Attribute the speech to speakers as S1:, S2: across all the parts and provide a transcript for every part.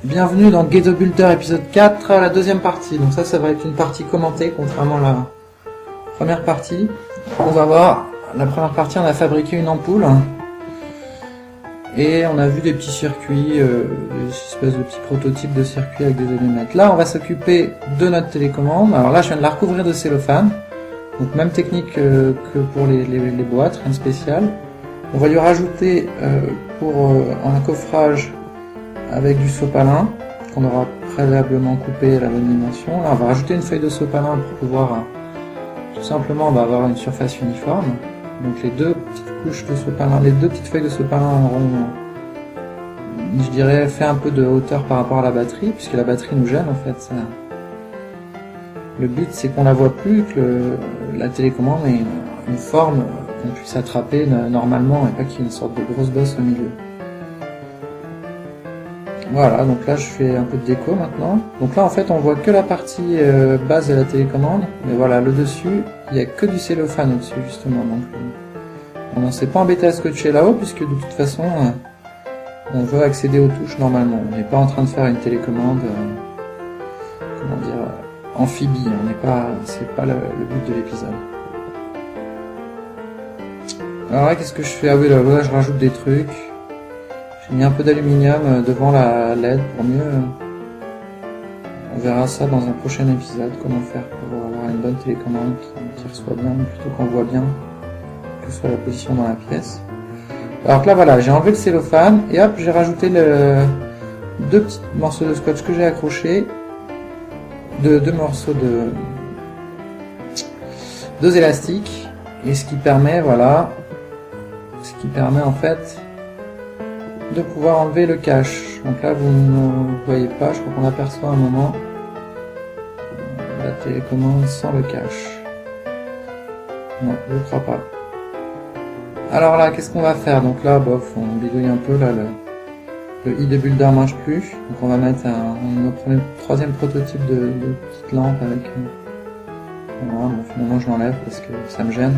S1: Bienvenue dans Ghetto Builder épisode 4, la deuxième partie. Donc ça va être une partie commentée, contrairement à la première partie. On va voir, la première partie on a fabriqué une ampoule. Et on a vu des petits circuits, des espèces de petits prototypes de circuits avec des allumettes. Là on va s'occuper de notre télécommande. Alors là je viens de la recouvrir de cellophane. Donc même technique que pour les boîtes, rien de spécial. On va lui rajouter un coffrage avec du sopalin qu'on aura préalablement coupé à la bonne dimension. Là on va rajouter une feuille de sopalin pour pouvoir tout simplement on va avoir une surface uniforme. Donc les deux petites couches de sopalin, les deux petites feuilles de sopalin auront, je dirais, fait un peu de hauteur par rapport à la batterie, puisque la batterie nous gêne en fait. Ça. Le but c'est qu'on la voit plus, que la télécommande ait une forme qu'on puisse attraper normalement et pas qu'il y ait une sorte de grosse bosse au milieu. Voilà, donc là je fais un peu de déco maintenant. Donc là en fait on voit que la partie base de la télécommande, mais voilà, le dessus, il n'y a que du cellophane au-dessus justement. Donc on ne s'est pas embêté à scotcher là-haut, puisque de toute façon on veut accéder aux touches normalement. On n'est pas en train de faire une télécommande amphibie, c'est pas le but de l'épisode. Alors là qu'est-ce que je fais? Ah oui, là je rajoute des trucs. J'ai mis un peu d'aluminium devant la LED pour mieux. On verra ça dans un prochain épisode, comment faire pour avoir une bonne télécommande qui reçoit bien, plutôt qu'on voit bien que soit la position dans la pièce. Alors que là voilà, j'ai enlevé le cellophane et hop, j'ai rajouté deux petits morceaux de scotch que j'ai accrochés, deux élastiques, et ce qui permet en fait de pouvoir enlever le cache. Donc là vous ne voyez pas, je crois qu'on aperçoit un moment la télécommande sans le cache. Non, je ne crois pas. Alors là, qu'est-ce qu'on va faire? Donc là, bof, on bidouille un peu, là, le i de Builder marche plus. Donc on va mettre notre troisième prototype de petite lampe avec... Voilà, bon, finalement je l'enlève parce que ça me gêne.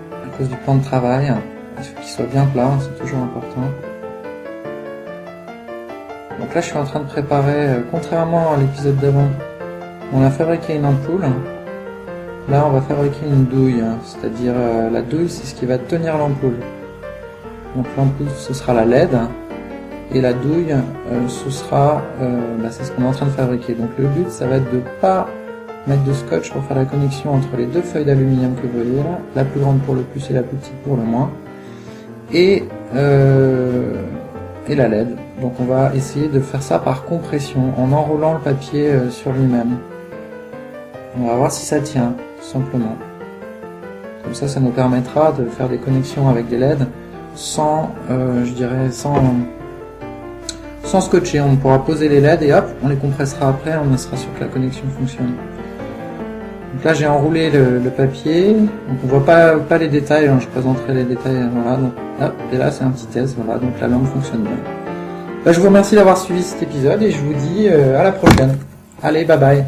S1: À cause du plan de travail. Il faut qu'il soit bien plat, c'est toujours important. Donc là je suis en train de préparer, contrairement à l'épisode d'avant, on a fabriqué une ampoule. Là on va fabriquer une douille, c'est-à-dire la douille c'est ce qui va tenir l'ampoule. Donc l'ampoule ce sera la LED, et la douille ce sera, c'est ce qu'on est en train de fabriquer. Donc le but ça va être de pas mettre de scotch pour faire la connexion entre les deux feuilles d'aluminium que vous voyez là, la plus grande pour le plus et la plus petite pour le moins. Et la LED. Donc on va essayer de faire ça par compression, en enroulant le papier sur lui-même. On va voir si ça tient, tout simplement. Comme ça nous permettra de faire des connexions avec des LED sans scotcher. On pourra poser les LED et hop, on les compressera après, on sera sûr que la connexion fonctionne. Donc là j'ai enroulé le papier, donc on voit pas les détails, je présenterai les détails, voilà, donc, hop, et là c'est un petit test, voilà, donc la lampe fonctionne bien. Là, je vous remercie d'avoir suivi cet épisode et je vous dis à la prochaine. Allez, bye bye.